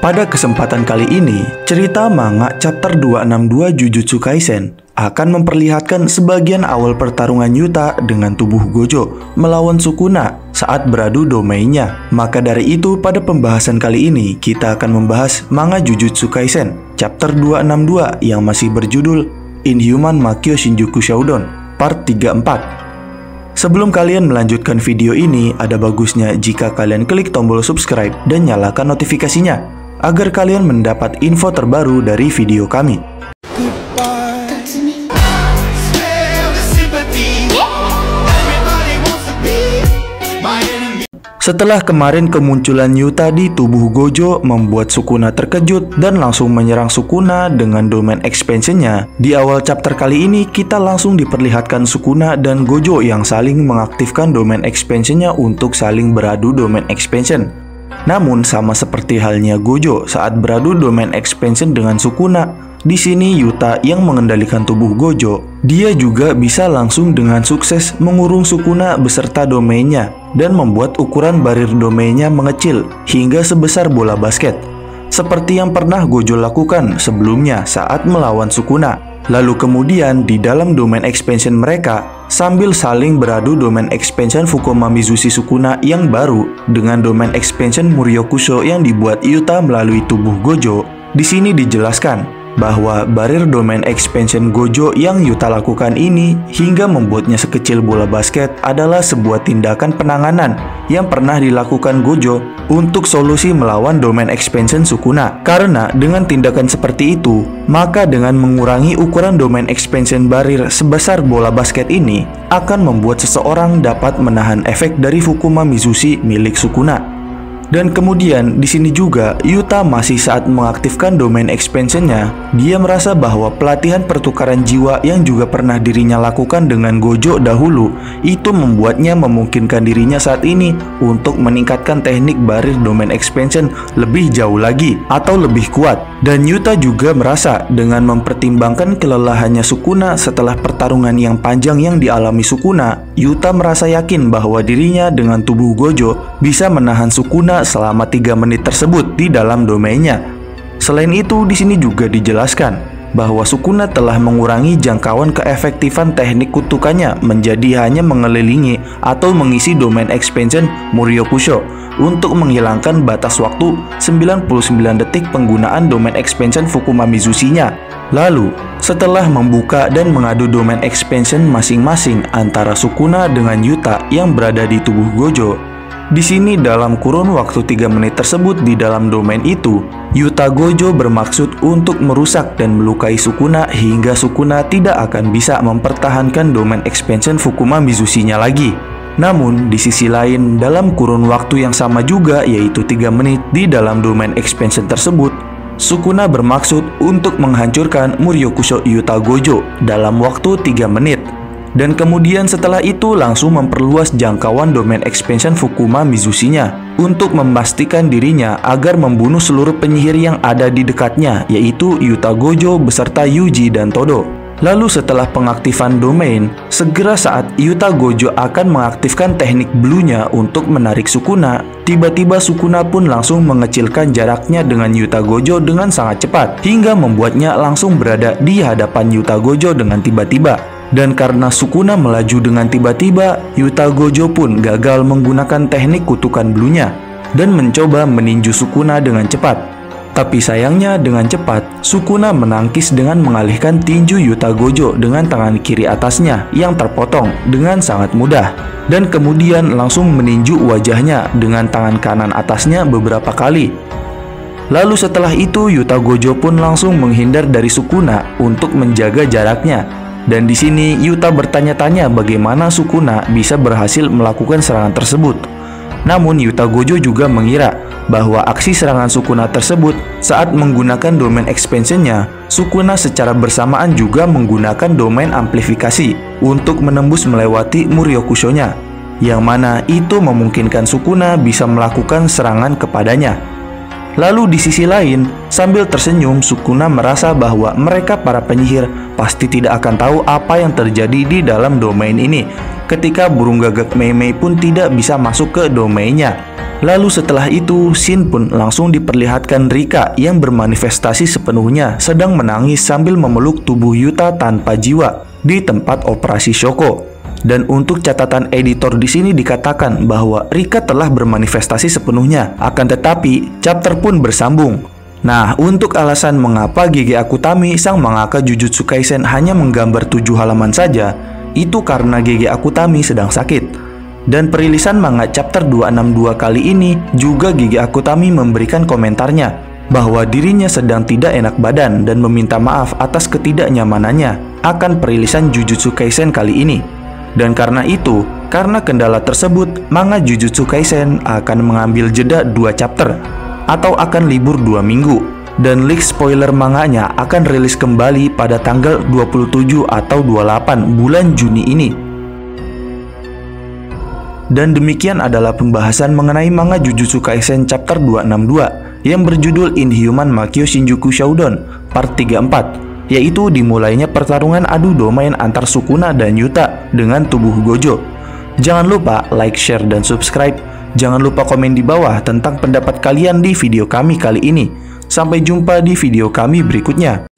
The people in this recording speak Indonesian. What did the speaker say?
Pada kesempatan kali ini, cerita manga chapter 262 Jujutsu Kaisen akan memperlihatkan sebagian awal pertarungan Yuta dengan tubuh Gojo melawan Sukuna saat beradu domainnya. Maka dari itu, pada pembahasan kali ini kita akan membahas manga Jujutsu Kaisen chapter 262 yang masih berjudul Inhuman Makyo Shinjuku Shoudon part 34. Sebelum kalian melanjutkan video ini, ada bagusnya jika kalian klik tombol subscribe dan nyalakan notifikasinya agar kalian mendapat info terbaru dari video kami. Setelah kemarin kemunculan Yuta di tubuh Gojo membuat Sukuna terkejut dan langsung menyerang Sukuna dengan domain expansionnya, di awal chapter kali ini kita langsung diperlihatkan Sukuna dan Gojo yang saling mengaktifkan domain expansionnya untuk saling beradu domain expansion. Namun sama seperti halnya Gojo saat beradu domain expansion dengan Sukuna, di sini Yuta yang mengendalikan tubuh Gojo, dia juga bisa langsung dengan sukses mengurung Sukuna beserta domainnya dan membuat ukuran barir domainnya mengecil hingga sebesar bola basket, seperti yang pernah Gojo lakukan sebelumnya saat melawan Sukuna. Lalu kemudian di dalam domain expansion mereka, sambil saling beradu domain expansion Fukuma Mizushi Sukuna yang baru dengan domain expansion Muryokusho yang dibuat Yuta melalui tubuh Gojo, di sini dijelaskan bahwa barir domain expansion Gojo yang Yuta lakukan ini hingga membuatnya sekecil bola basket adalah sebuah tindakan penanganan yang pernah dilakukan Gojo untuk solusi melawan domain expansion Sukuna. Karena dengan tindakan seperti itu, maka dengan mengurangi ukuran domain expansion barir sebesar bola basket ini akan membuat seseorang dapat menahan efek dari Fukuma Mizushi milik Sukuna. Dan kemudian di sini juga Yuta masih saat mengaktifkan domain expansionnya, dia merasa bahwa pelatihan pertukaran jiwa yang juga pernah dirinya lakukan dengan Gojo dahulu itu membuatnya memungkinkan dirinya saat ini untuk meningkatkan teknik barir domain expansion lebih jauh lagi atau lebih kuat. Dan Yuta juga merasa dengan mempertimbangkan kelelahannya Sukuna setelah pertarungan yang panjang yang dialami Sukuna, Yuta merasa yakin bahwa dirinya dengan tubuh Gojo bisa menahan Sukuna selama 3 menit tersebut di dalam domainnya. Selain itu, di sini juga dijelaskan bahwa Sukuna telah mengurangi jangkauan keefektifan teknik kutukannya menjadi hanya mengelilingi atau mengisi domain expansion Muryokusho untuk menghilangkan batas waktu 99 detik penggunaan domain expansion Fukuma Mizushi-nya. Lalu, setelah membuka dan mengadu domain expansion masing-masing antara Sukuna dengan Yuta yang berada di tubuh Gojo, di sini dalam kurun waktu 3 menit tersebut di dalam domain itu, Yuta Gojo bermaksud untuk merusak dan melukai Sukuna hingga Sukuna tidak akan bisa mempertahankan domain expansion Fukuma Mizushi-nya lagi. Namun di sisi lain, dalam kurun waktu yang sama juga yaitu 3 menit di dalam domain expansion tersebut, Sukuna bermaksud untuk menghancurkan Muryokusho Yuta Gojo dalam waktu 3 menit. Dan kemudian setelah itu langsung memperluas jangkauan domain expansion Fukuma Mizushi-nya untuk memastikan dirinya agar membunuh seluruh penyihir yang ada di dekatnya, yaitu Yuta Gojo beserta Yuji dan Todo. Lalu setelah pengaktifan domain, segera saat Yuta Gojo akan mengaktifkan teknik blue-nya untuk menarik Sukuna, tiba-tiba Sukuna pun langsung mengecilkan jaraknya dengan Yuta Gojo dengan sangat cepat hingga membuatnya langsung berada di hadapan Yuta Gojo dengan tiba-tiba. Dan karena Sukuna melaju dengan tiba-tiba, Yuta Gojo pun gagal menggunakan teknik kutukan blue-nya dan mencoba meninju Sukuna dengan cepat. Tapi sayangnya dengan cepat, Sukuna menangkis dengan mengalihkan tinju Yuta Gojo dengan tangan kiri atasnya yang terpotong dengan sangat mudah. Dan kemudian langsung meninju wajahnya dengan tangan kanan atasnya beberapa kali. Lalu setelah itu Yuta Gojo pun langsung menghindar dari Sukuna untuk menjaga jaraknya. Dan di sini Yuta bertanya-tanya bagaimana Sukuna bisa berhasil melakukan serangan tersebut. Namun Yuta Gojo juga mengira bahwa aksi serangan Sukuna tersebut saat menggunakan domain expansionnya, Sukuna secara bersamaan juga menggunakan domain amplifikasi untuk menembus melewati Muryokusho-nya, yang mana itu memungkinkan Sukuna bisa melakukan serangan kepadanya. Lalu di sisi lain, sambil tersenyum, Sukuna merasa bahwa mereka para penyihir pasti tidak akan tahu apa yang terjadi di dalam domain ini ketika burung gagak Mei Mei pun tidak bisa masuk ke domainnya. Lalu setelah itu, Shin pun langsung diperlihatkan Rika yang bermanifestasi sepenuhnya sedang menangis sambil memeluk tubuh Yuta tanpa jiwa di tempat operasi Shoko. Dan untuk catatan editor di sini dikatakan bahwa Rika telah bermanifestasi sepenuhnya, akan tetapi chapter pun bersambung. Nah, untuk alasan mengapa Gege Akutami sang mangaka Jujutsu Kaisen hanya menggambar 7 halaman saja, itu karena Gege Akutami sedang sakit. Dan perilisan manga chapter 262 kali ini juga Gege Akutami memberikan komentarnya bahwa dirinya sedang tidak enak badan dan meminta maaf atas ketidaknyamanannya akan perilisan Jujutsu Kaisen kali ini. Dan karena itu, karena kendala tersebut, manga Jujutsu Kaisen akan mengambil jeda 2 chapter atau akan libur 2 minggu. Dan leak spoiler manganya akan rilis kembali pada tanggal 27 atau 28 bulan Juni ini. Dan demikian adalah pembahasan mengenai manga Jujutsu Kaisen chapter 262 yang berjudul Inhuman Makyo Shinjuku Shodown part 34, yaitu dimulainya pertarungan adu domain antar Sukuna dan Yuta dengan tubuh Gojo. Jangan lupa like, share, dan subscribe. Jangan lupa komen di bawah tentang pendapat kalian di video kami kali ini. Sampai jumpa di video kami berikutnya.